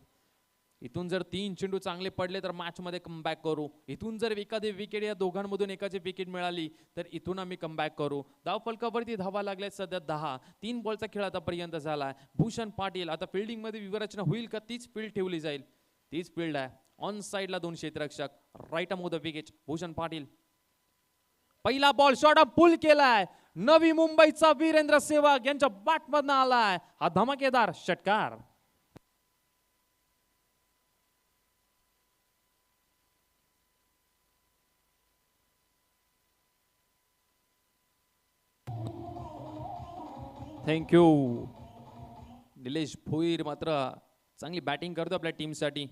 इथून जर 3 चेंडू चांगले पडले तर मॅच मध्ये कमबॅक करू. इथून जर एखादी विकेट या दोघांमधून एकाची विकेट मिळाली तर इथून आम्ही कमबॅक करू. धावफलकावरती धावा लागल्यात सध्या 10. 3 बॉलचा खेळ आतापर्यंत झालाय. भूषण पाटील आता फिल्डिंग मध्ये विवरचना होईल का, तीच फील्ड ठेवली जाईल. तीच फील्ड आहे. ऑन साइडला 2 क्षेत्ररक्षक. Right of the wicket Bhushan Patil. पहिला बॉल शॉर्ट पुल केलाय. नवी मुंबईचा वीरेंद्र सेहवाग यांच्या बॅटमधनं आलाय हा धमाकेदार षटकार. थँक्यू. निलेश भोईर मात्र चांगली बॅटिंग करतो आपल्या टीमसाठी.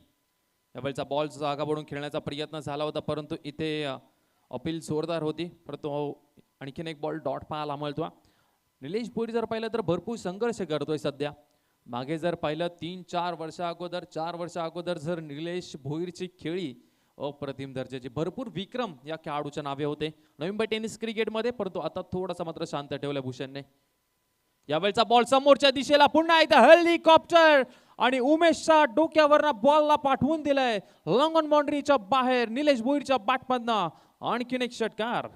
यावेळचा बॉल जागा पडून खेळण्याचा प्रयत्न झाला होता, परंतु इथे अपील जोरदार होती. परंतु आणखीन एक बॉल डॉट पाहायला मिळतो. निलेश भोईर जर पाहिलं तर भरपूर संघर्ष करतोय सध्या. मागे जर पाहिलं 3-4 वर्षा अगोदर 4 वर्षा अगोदर जर निलेश भोईरची खेळी अप्रतिम दर्जाची, भरपूर विक्रम या खेळाडूच्या नावे होते नवी मुंबई टेनिस क्रिकेटमध्ये. परंतु आता थोडासा मात्र शांत ठेवलं भूषणने. यावेळचा बॉल समोरच्या दिशेला पुन्हा एकदा हेलिकॉप्टर आणि उमेशच्या डोक्यावर बॉलला पाठवून दिलंय लॉंग ऑन बाउंड्रीच्या बाहेर. निलेश भोईरच्या बॅटमधनं आणखीन एक षटकार.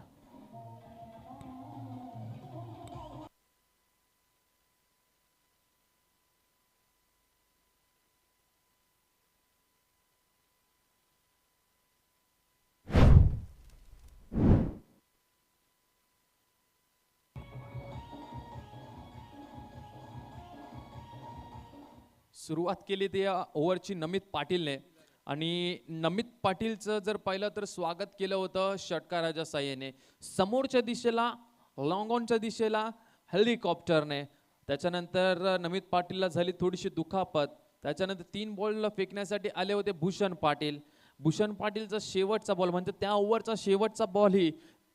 सुरुवात केली ते ओव्हरची नमित पाटीलने. आणि नमित पाटीलचं जर पाहिलं तर स्वागत केलं होतं षटकाराच्या साह्याने. समोरच्या दिशेला लॉंग ऑनच्या दिशेला हेलिकॉप्टरने. त्याच्यानंतर नमित पाटीलला झाली थोडीशी दुखापत. त्याच्यानंतर 3 बॉल फेकण्यासाठी आले होते भूषण पाटील. भूषण पाटीलचा शेवटचा बॉल म्हणजे त्या ओव्हरचा शेवटचा बॉल ही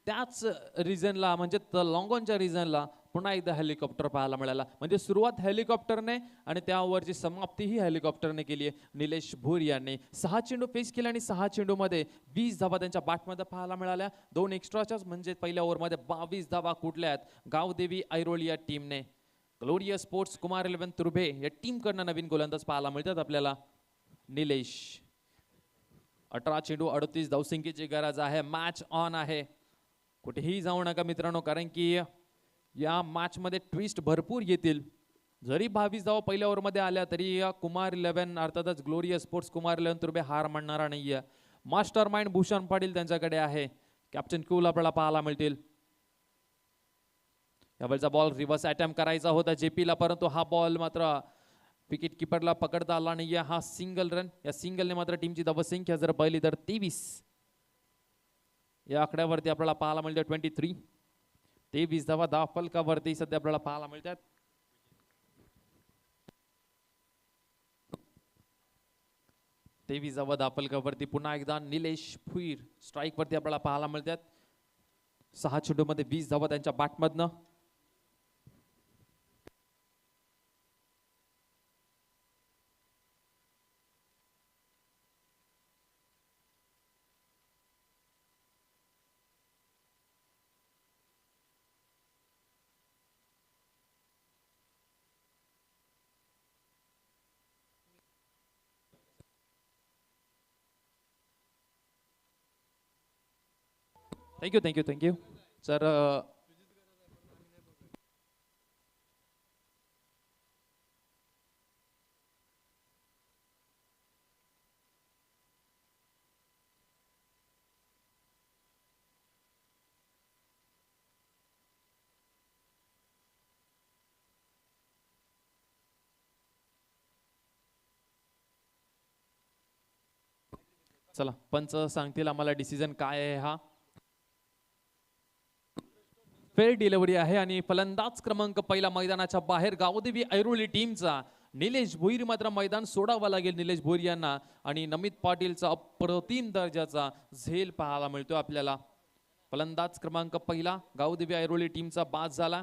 त्याच रिजनला म्हणजे लॉंग ऑनच्या रिजनला पुन्हा एकदा हेलिकॉप्टर पाहायला मिळाला. म्हणजे सुरुवात हेलिकॉप्टरने आणि त्या ओव्हरची समाप्ती ही हेलिकॉप्टरने केली आहे निलेश भोईर यांनी. 6 चेंडू फेस केले आणि 6 चेंडूमध्ये 20 धावा त्यांच्या बॅटमध्ये पाहायला मिळाल्या. 2 एक्स्ट्राच्याच म्हणजे पहिल्या ओव्हरमध्ये 22 धावा कुठल्यात गावदेवी ऐरोली या टीमने. ग्लोरियस स्पोर्ट्स कुमार 11 तुर्भे या टीमकडनं नवीन गोलंदाज पाहायला मिळतात आपल्याला. निलेश 18 चेंडू 38 धावसंख्येची गरज आहे. मॅच ऑन आहे. कुठेही जाऊ नका मित्रांनो, कारण की या मॅच मध्ये ट्विस्ट भरपूर येतील. जरी 22 धावा पहिल्या ओव्हरमध्ये आल्या तरी कुमार 11 अर्थातच ग्लोरियस स्पोर्ट्स कुमार 11 तुर्बे हार मानणारा नाहीये. मास्टर माइंड भूषण पाटील त्यांच्याकडे आहे. कॅप्टन कूल आपल्याला पाहायला मिळतील. यावेळचा बॉल रिव्हर्स अटेम्प्ट करायचा होता जेपीला, परंतु हा बॉल मात्र विकेट किपरला पकडता आला नाहीये. हा सिंगल रन. या सिंगलने मात्र टीमची धावसंख्या जर पाहिली तर 23 या आकड्यावरती आपल्याला पाहायला मिळते. 23 धावा धाव फलकावरती सध्या आपल्याला पाहायला मिळतात. धापलकावरती पुन्हा एकदा निलेश भुईर स्ट्राईक वरती आपल्याला पाहायला मिळतात. 6 चेंडूमध्ये 20 धावा त्यांच्या बॅटमधनं. Thank you sir. चला पंच सांगतील आम्हाला डिसिजन काय आहे. हा फेअर डिलिव्हरी आहे आणि फलंदाज क्रमांक पहिला मैदानाच्या बाहेर गावदेवी ऐरोली टीमचा निलेश भोईर मात्र मैदान सोडावं लागेल निलेश भोईर यांना. आणि नमित पाटीलचा अप्रतिम दर्जाचा झेल पाहायला मिळतो आपल्याला. फलंदाज क्रमांक पहिला गावदेवी ऐरोली टीमचा बाद झाला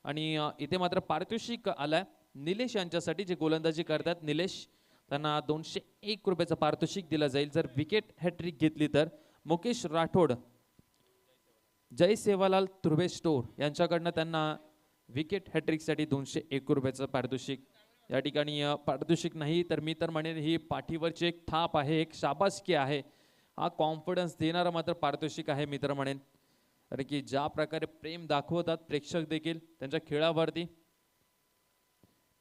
आणि इथे मात्र पारितोषिक आलाय निलेश यांच्यासाठी जे गोलंदाजी करतात. निलेश त्यांना 201 रुपयाचं पारितोषिक दिलं जाईल जर विकेट हॅट्रिक घेतली तर. मुकेश राठोड जय सेवालाल तुर्बे स्टोर यांच्याकडनं त्यांना विकेट हॅट्रिकसाठी 201 रुपयाचं पारितोषिक. या ठिकाणी पारितोषिक नाही तर मी तर म्हणेन ही पाठीवरची एक थाप आहे, एक शाबासकी आहे. हा कॉन्फिडन्स देणारा मात्र पारितोषिक आहे मी तर म्हणेन. कारण की ज्या प्रकारे प्रेम दाखवतात प्रेक्षक देखील त्यांच्या खेळावरती.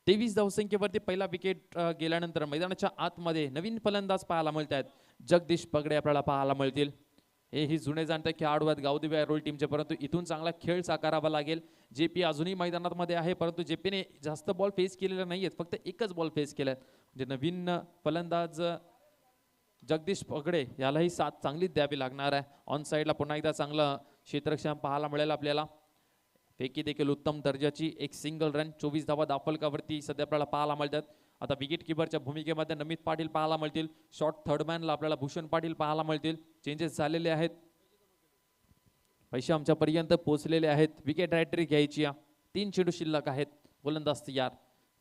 23 धावसंख्येवरती पहिला विकेट गेल्यानंतर मैदानाच्या आतमध्ये नवीन फलंदाज पाहायला मिळतात. जगदीश पगडे आपल्याला पाहायला मिळतील. हे जुने जाणते खेळाडू आहेत गावदेवी ऐरोली टीमचे, परंतु इथून चांगला खेळ साकारावा लागेल. जेपी अजूनही मैदानामध्ये आहे, परंतु जेपीने जास्त बॉल फेस केलेला नाहीयेत, फक्त एकच बॉल फेस केलाय. म्हणजे नवीन फलंदाज जगदीश पगडे यालाही साथ चांगलीच द्यावी लागणार आहे. ऑन साईडला पुन्हा एकदा चांगलं क्षेत्ररक्षण पाहायला मिळेल आपल्याला. फेकी देखील उत्तम दर्जाची. एक सिंगल रन. 24 धावा दाफलकावरती सध्या आपल्याला पाहायला मिळतात. आता विकेट किपरच्या भूमिकेमध्ये नमित पाटील पाहायला मिळतील. शॉर्ट थर्डमॅनला आपल्याला भूषण पाटील पाहायला मिळतील. चेंजेस झालेले आहेत. पैसे आमच्यापर्यंत पोहोचलेले आहेत. विकेट हॅट्रिक घ्यायची. 3 चेंडू शिल्लक आहेत. गोलंदाज तयार.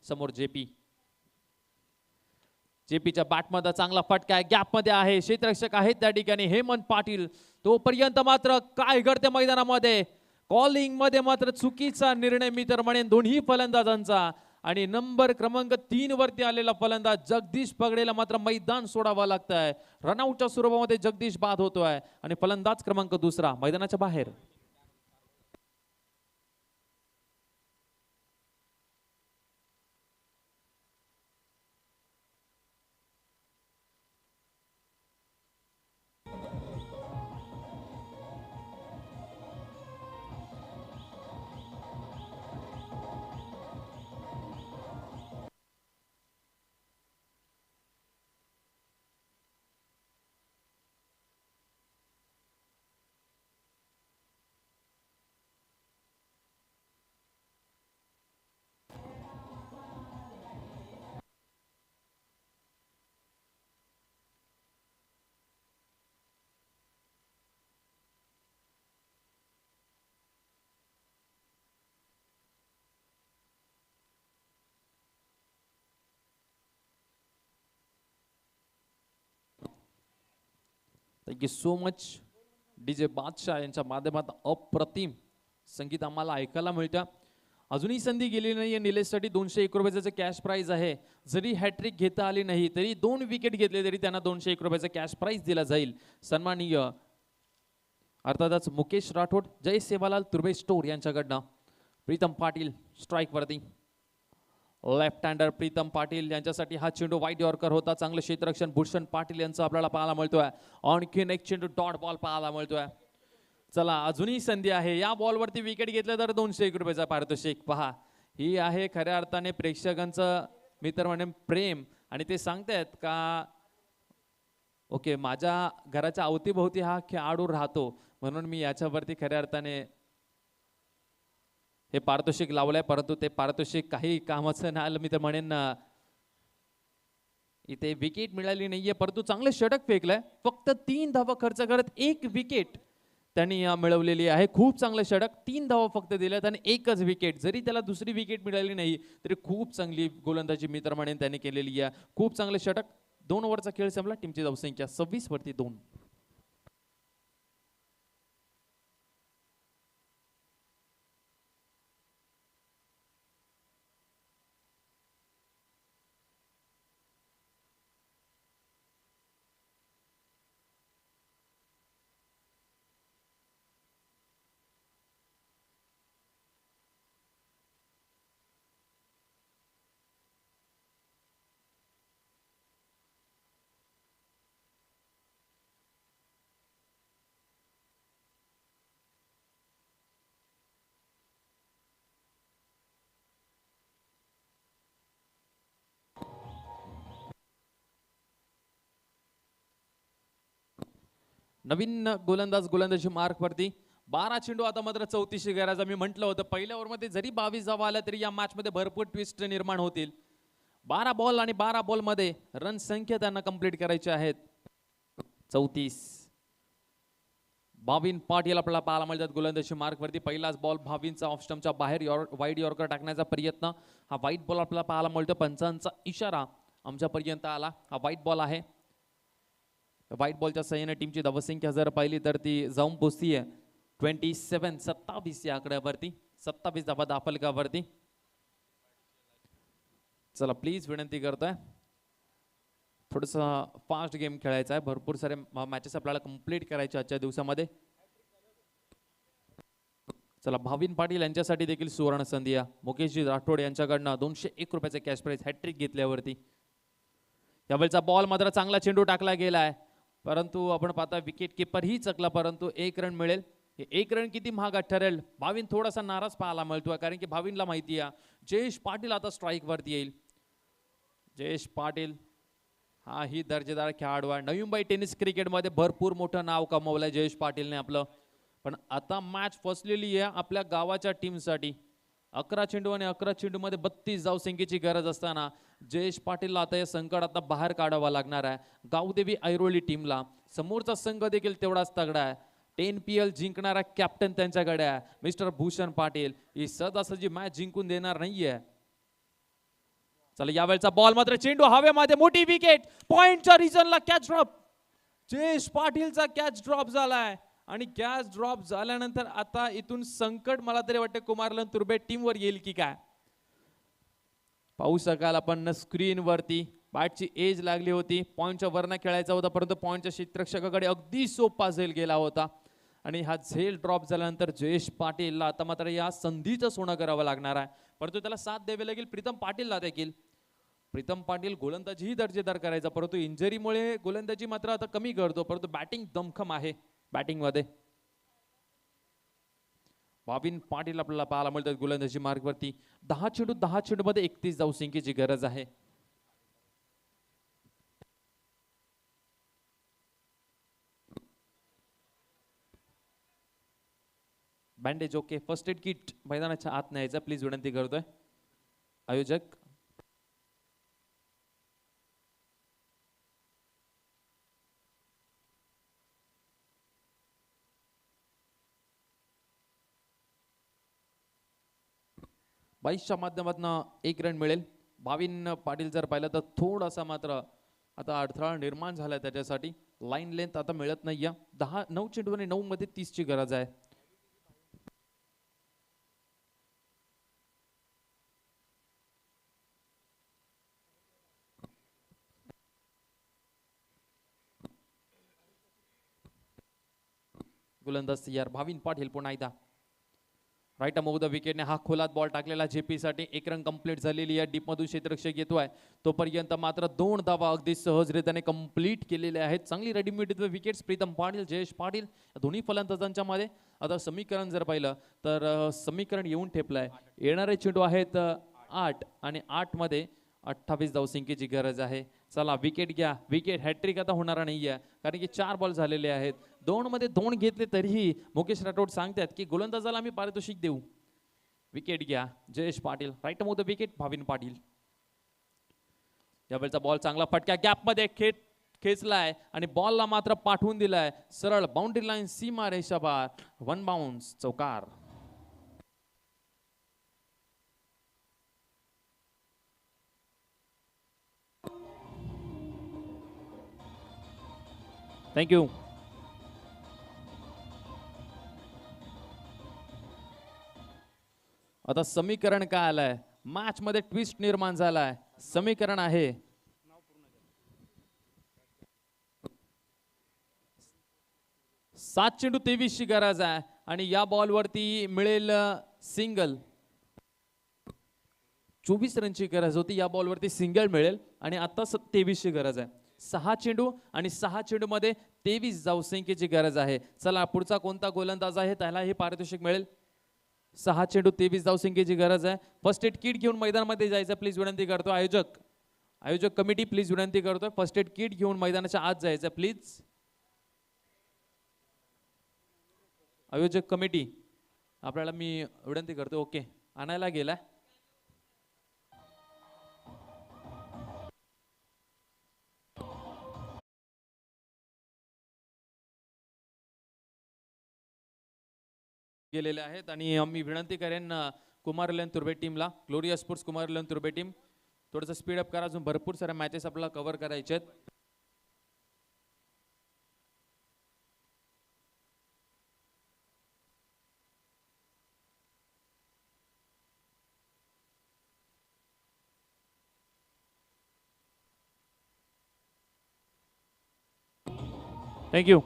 समोर जेपी. जेपीच्या बॅटमध्ये चांगला फटका आहे. गॅपमध्ये आहे. क्षेत्ररक्षक आहेत त्या ठिकाणी हेमंत पाटील. तोपर्यंत मात्र काय घडते मैदानामध्ये. कॉलिंग मध्ये मात्र चुकीचा निर्णय मी तर म्हणेन दोन्ही फलंदाजांचा. आणि नंबर क्रमांक 3 वरती आलेला फलंदाज जगदीश पगडेला मात्र मैदान सोडावं लागत आहे. रनआउटच्या स्वरूपामध्ये जगदीश बाद होतोय आणि फलंदाज क्रमांक 2 मैदानाच्या बाहेर. Thank you so much. डीजे बादशाह यांच्या माध्यमात अप्रतिम संगीत आम्हाला ऐकायला मिळतं. अजूनही संधी गेली नाहीये निलेशसाठी 201 रुपयाचं कॅश प्राइज आहे. जरी हॅट्रिक घेता आली नाही तरी 2 विकेट घेतले तरी त्यांना 201 रुपयाचं कॅश प्राइज दिला जाईल. सन्माननीय अर्थातच मुकेश राठोड, जय सेवालाल तुर्बे स्टोर यांच्याकडनं प्रीतम पाटील स्ट्राईक वरती. लेफ्ट हँडर प्रीतम पाटील यांच्यासाठी हा चेंडू वाईट यॉर्कर होता. चांगलं क्षेत्ररक्षण भूषण पाटील यांचं आपल्याला पाहायला मिळतोय. आणखीन एक चेंडू डॉट बॉल पाहायला मिळतोय. चला अजूनही संधी आहे. या बॉलवरती विकेट घेतलं तर 201 रुपयाचा पारितोषिक. पहा, ही आहे खऱ्या अर्थाने प्रेक्षकांचं मित्र म्हणून प्रेम. आणि ते सांगतायत का ओके माझ्या घराच्या अवतीभोवती हा खेळाडू राहतो म्हणून मी याच्यावरती खऱ्या अर्थाने हे पारितोषिक लावलंय. परंतु ते पारितोषिक काही कामाचं नाही आलं. मी तर म्हणेन इथे विकेट मिळाली नाहीये परंतु चांगलं षटक फेकलंय. फक्त 3 धावा खर्च करत 1 विकेट त्यांनी मिळवलेली आहे. खूप चांगलं षटक. 3 धावा फक्त दिल्यात आणि 1च विकेट. जरी त्याला दुसरी विकेट मिळाली नाही तरी खूप चांगली गोलंदाजी मित्र म्हणेन त्यांनी केलेली आहे. खूप चांगलं षटक. 2 ओव्हरचा खेळ संपला. टीमची धावसंख्या 26 वरती 2. नवीन गोलंदाजी मार्क वरती. 12 चेंडू आता मात्र 34ची गरज. मी म्हटलं होतं पहिल्या ओव्हरमध्ये जरी 22 धावा आल्या तरी या मॅच मध्ये भरपूर ट्विस्ट निर्माण होतील. 12 बॉल आणि 12 बॉल मध्ये रन संख्या त्यांना कंप्लीट करायची आहेत. 34. भाविन पाटील आपल्याला पाहायला मिळतात गोलंदाजी मार्क वरती. पहिलाच बॉल भाविनचा ऑफ स्टंपच्या बाहेर वाईड यॉर्कर टाकण्याचा प्रयत्न. हा वाईट बॉल आपल्याला पाहायला मिळतो. पंचांचा इशारा आमच्यापर्यंत आला. हा वाईट बॉल आहे. व्हाईट बॉलच्या सहाय्याने टीमची धावसंख्या जर पाहिली तर ती जाऊन पोहोचतीये 27 या आकड्यावरती. 27 धावा दाफलकावरती. चला प्लीज विनंती करतोय थोडस फास्ट गेम खेळायचा आहे. भरपूर सारे मॅचेस आपल्याला कंप्लीट करायचे आजच्या दिवसामध्ये. चला भाविन पाटील यांच्यासाठी देखील सुवर्ण संधी आहे. मुकेशजी राठोड यांच्याकडनं 201 रुपयाचे कॅश प्राइज हॅट्रिक घेतल्यावरती. यावेळचा बॉल मात्र चांगला चेंडू टाकला गेलाय परंतु आपण पाहता विकेट किपर ही चकला परंतु 1 रन मिळेल. हे 1 रन किती महागात ठरेल. भाविन थोडासा नाराज पाहायला मिळतोय कारण की भाविनला माहिती आहे जयेश पाटील आता स्ट्राईक वरती येईल. जयेश पाटील हा ही दर्जेदार खेळाडू आहे. नवी मुंबई टेनिस क्रिकेटमध्ये भरपूर मोठं नाव कमवलंय जयेश पाटीलने आपलं. पण आता मॅच फसलेली आहे आपल्या गावाच्या टीमसाठी. 11 चेंडू आणि 11 चेंडू मध्ये 32 धावसंख्येची गरज असताना जयेश पाटीलला आता या संकटात बाहेर काढावा लागणार आहे. गावदेवी ऐरोली टीमला. समोरचा संघ देखील तेवढाच तगडा आहे. 10 PL जिंकणारा कॅप्टन त्यांच्याकडे आहे मिस्टर भूषण पाटील. ही सहजासहजी मॅच जिंकून देणार नाहीये. चला यावेळचा बॉल मात्र चेंडू हवेमध्ये. मोठी विकेट. पॉइंटच्या रिजनला कॅच ड्रॉप. जयेश पाटीलचा कॅच ड्रॉप झालाय आणि कॅच ड्रॉप झाल्यानंतर आता इथून संकट मला तरी वाटतं कुमारलन तुर्बे टीम वर येईल की काय. पाहू शकाल आपण स्क्रीन वरती बॅटची एज लागली होती. पॉइंटच्या वरना खेळायचा होता परंतु पॉइंटच्या क्षेत्ररक्षकाकडे अगदी सोपा झेल गेला होता आणि हा झेल ड्रॉप झाल्यानंतर जयेश पाटीलला आता मात्र या संधीचं सोनं करावं लागणार आहे. परंतु त्याला साथ द्यावी लागेल प्रीतम पाटीलला देखील. प्रीतम पाटील गोलंदाजीही दर्जेदार करायचा परंतु इंजरीमुळे गोलंदाजी मात्र आता कमी करतो परंतु बॅटिंग दमखम आहे बॅटिंग मध्ये. भाविन पाटील आपल्याला पाहायला मिळतात गोलंदाजी मार्ग वरती. 10 चेंडू मध्ये 31 धावसंख्येची गरज आहे. Bandage okay. First aid kit मैदानाच्या आत न्यायचा प्लीज विनंती करतोय आयोजक. बाईसच्या माध्यमातून 1 रन मिळेल. भाविन पाटील जर पाहिलं तर थोडासा मात्र आता अडथळा निर्माण झालाय त्याच्यासाठी. लाईन लेंथ आता मिळत नाहीये. 9 चेंडू आणि 9 मध्ये 30 ची गरज आहे. गोलंदाज तयार. भाविन पाटील पुन्हा एकदा राईट अमोव द विकेटने हा खोलात बॉल टाकलेला जेपी साठी. एक रन कंप्लीट झालेली आहे. डीप मधून क्षेत्ररक्षक येतोय तोपर्यंत मात्र 2 धावा अगदी सहजरित्याने कंप्लीट केलेले आहेत. चांगली रेडीमेड विकेट्स प्रीतम पाटील, जयेश पाटील दोन्ही फलंदाजांच्या मध्ये. आता समीकरण जर पाहिलं तर समीकरण येऊन ठेपलंय. येणारे चेंडू आहेत 8 आणि 8 मध्ये 28 धावसंख्येची गरज आहे. चला विकेट घ्या. विकेट हॅट्रिक आता होणार नाहीये कारण की 4 बॉल झालेले आहेत. 2 मध्ये 2 घेतले तरीही मुकेश राठोड सांगतात की गोलंदाजाला आम्ही पारितोषिक देऊ. विकेट घ्या जयेश पाटील. राईट अमोव the wicket Bhavin Patil. यावेळचा ball चांगला फटका गॅप मध्ये खेचलाय आणि बॉलला मात्र पाठवून दिलाय सरळ बाउंड्री लाईन सीमा रेषा पार. 1 बाउन्स चौकार. थँक्यू. आता समीकरण काय आलंय. मॅच मध्ये ट्विस्ट निर्माण झालाय. समीकरण आहे 7 चेंडू 23 ची गरज आहे आणि या बॉल वरती मिळेल सिंगल. 24 रनची गरज होती. या बॉल वरती सिंगल मिळेल आणि आता 23 ची गरज आहे. 6 चेंडू आणि 6 चेंडू मध्ये 23 धावसंख्येची गरज आहे. चला पुढचा कोणता गोलंदाज आहे त्याला हे पारितोषिक मिळेल. 6 चेंडू 23 धावसंख्येची गरज आहे. फर्स्ट एड किट घेऊन मैदानामध्ये जायचं प्लीज विनंती करतो. आयोजक कमिटी प्लीज विनंती करतोय. फर्स्ट एड किट घेऊन मैदानाच्या आत जायचं प्लीज. आयोजक कमिटी आपल्याला मी विनंती करतो. ओके आणायला गेलाय. गेलेले आहेत आणि मी विनंती करेन कुमारलन तुर्बे टीमला, ग्लोरिया स्पोर्ट्स कुमारलन तुर्बे टीम थोडंसं स्पीड अप करा. अजून भरपूर साऱ्या मॅचेस आपल्याला कव्हर करायचे आहेत. थँक्यू.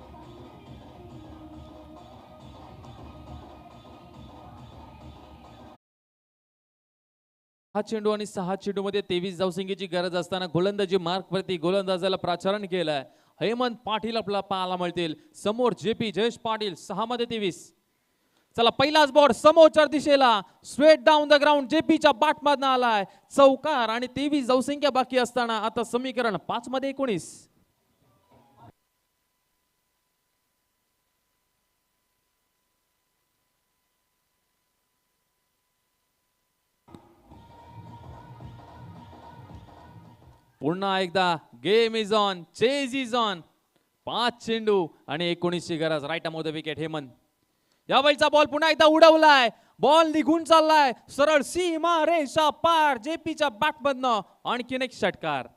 हा चेंडू आणि 6 चेंडू मध्ये 23 धावसंख्येची गरज असताना गोलंदाजी मार्क वरती गोलंदाजाला प्राचारण केलंय. हेमंत पाटील आपला पाहायला मिळतील. समोर जेपी जयेश पाटील 6 मध्ये 23. चला पहिलाच बॉल समोरच्या दिशेला स्ट्रेट डाऊन द ग्राउंड जेपीच्या बॅट मधनं आलाय चौकार आणि 23 धावसंख्या बाकी असताना आता समीकरण 5 मध्ये 19. पुन्हा एकदा game is on, chase is on. 5 चेंडू आणि 19 ची गरज. राईट अमोव द विकेट हेमंत. या वेळचा बॉल पुन्हा एकदा उडवलाय. बॉल निघून चाललाय सरळ सीमा रेषा पार जेपीच्या बॅट मधनं. आणखीन एक षटकार.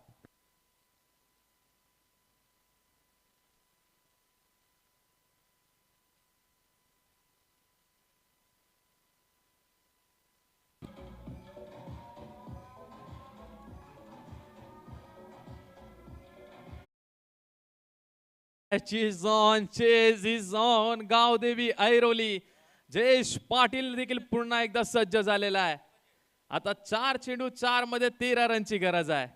Chase on, chase is on. Gavdevi Airoli Jayesh Patil देखील पुन्हा एकदा सज्ज झालेला आहे. आता 4 चेंडू 4 मध्ये 13 रनची गरज आहे.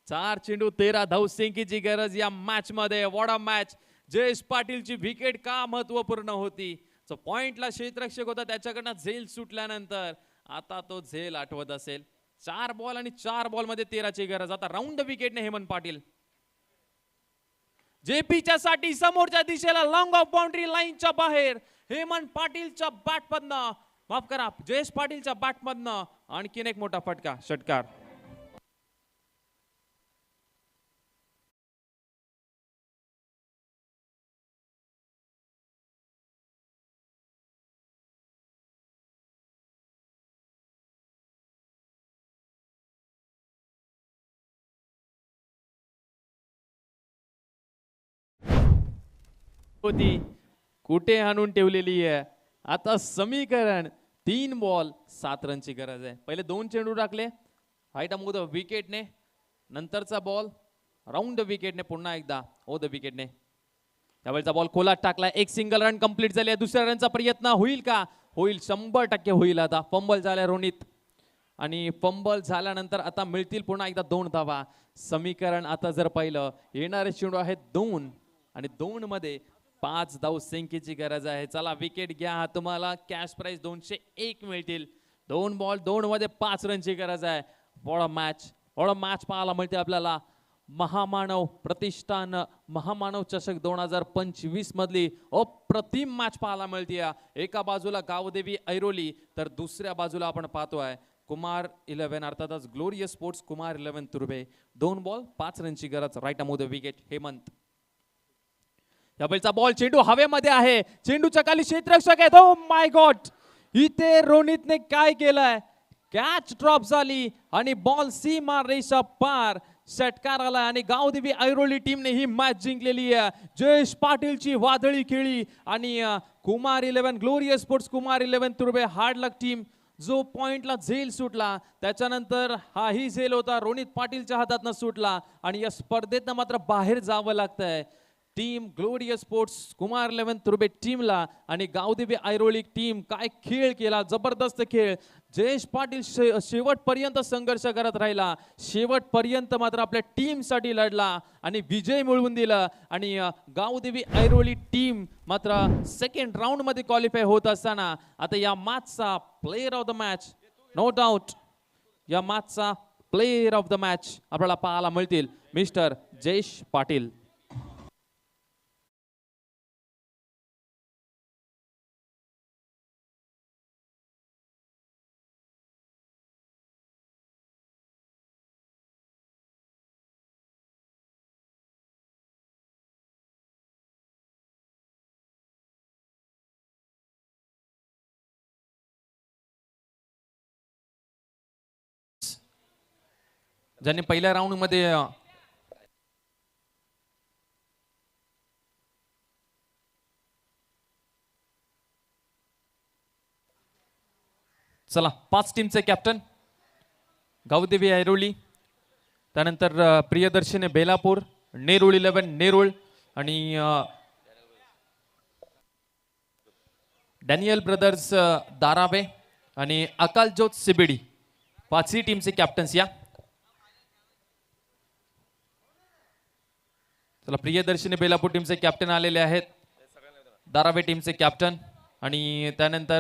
4 चेंडू 13 धावसंख्येची गरज या मॅच मध्ये. What a match. जयेश पाटीलची विकेट का महत्वपूर्ण होती. पॉइंटला क्षेत्ररक्षक होता त्याच्याकडनं झेल सुटल्यानंतर आता तो झेल आठवत असेल. 4 बॉल आणि 4 बॉल मध्ये 13 ची गरज. आता राऊंड द विकेटने हेमंत पाटील जेपीच्या साठी समोरच्या दिशेला लॉंग ऑफ बाउंड्री लाईनच्या बाहेर हेमंत पाटीलच्या बॅट मधनं, माफ करा जयेश पाटीलच्या बॅट मधनं आणखीन एक मोठा फटका षटकार. होती कुठे आणून ठेवलेली आहे. आता समीकरण 3 बॉल 7 रनची गरज आहे. पहिले 2 चेंडू टाकले राईट अमोव द विकेटने. नंतरचा बॉल राऊंड द विकेटने पुन्हा एकदा ओ द विकेटने. त्यावेळेचा बॉल खोलात टाकला, एक सिंगल रन कंप्लीट झाली आहे. दुसऱ्या रनचा प्रयत्न होईल का? होईल, 100% होईल. आता फंबल झाल्या रोनित आणि फंबल झाल्यानंतर आता मिळतील पुन्हा एकदा 2 धावा. समीकरण आता जर पाहिलं, येणारे चेंडू आहेत 2 आणि 2 मध्ये 5 धाव संख्येची गरज आहे. चला विकेट घ्या, तुम्हाला कॅश प्राइस 201 मिळतील. 2 बॉल 2 मध्ये 5 रनची गरज आहे. बॉड मॅच पाहायला मिळते आपल्याला. महामानव प्रतिष्ठान महामानव चषक 2025 मधली अप्रतिम मॅच पाहायला मिळते. एका बाजूला गावदेवी ऐरोली तर दुसऱ्या बाजूला आपण पाहतोय कुमार 11 अर्थातच glorious sports Kumar 11 Turbhe. 2 ball 5 रनची गरज. Right Amod wicket Hemant. या बॉलचा बॉल चेंडू हवेमध्ये आहे, चेंडूच्या खाली क्षेत्ररक्षक आहेत. ओ माय गॉड, इथे रोनितने काय केलंय? कॅच ड्रॉप झाली आणि बॉल सीमा रेषा पार षटकार आला आणि गावदेवी ऐरोली टीमने ही मॅच जिंकलेली आहे. जयेश पाटीलची वादळी खेळी आणि Kumar 11 glorious sports Kumar 11 Turbhe hard luck team जो पॉइंटला झेल सुटला, त्याच्यानंतर हाही झेल होता रोनित पाटीलच्या हातातनं सुटला आणि या स्पर्धेतनं मात्र बाहेर जावं लागतंय team glorious sports Kumar 11 Turbhe टीमला. आणि गावदेवी ऐरोली टीम काय खेळ केला, जबरदस्त खेळ. जयेश पाटील शेवटपर्यंत संघर्ष करत राहिला, शेवटपर्यंत मात्र आपल्या टीमसाठी लढला आणि विजय मिळवून दिला. आणि गावदेवी ऐरोली टीम मात्र सेकंड राऊंड मध्ये क्वालिफाय होत असताना आता या मॅचचा player of the match, no doubt या मॅचचा प्लेयर ऑफ द मॅच आपल्याला पाहायला मिळतील मिस्टर जयेश पाटील. ज्यांनी पहिल्या राऊंड मध्ये चला 5 टीमचे कॅप्टन गावदेवी ऐरोली, त्यानंतर प्रियदर्शनी बेलापूर, नेरुळ 11 नेरुळ आणि डॅनियल ब्रदर्स दारावे आणि अकालज्योत सिबिडी. 5ही टीमचे कॅप्टन्स या. चला प्रियदर्शनी बेलापूर टीमचे कॅप्टन आलेले आहेत, दारावे टीमचे कॅप्टन आणि त्यानंतर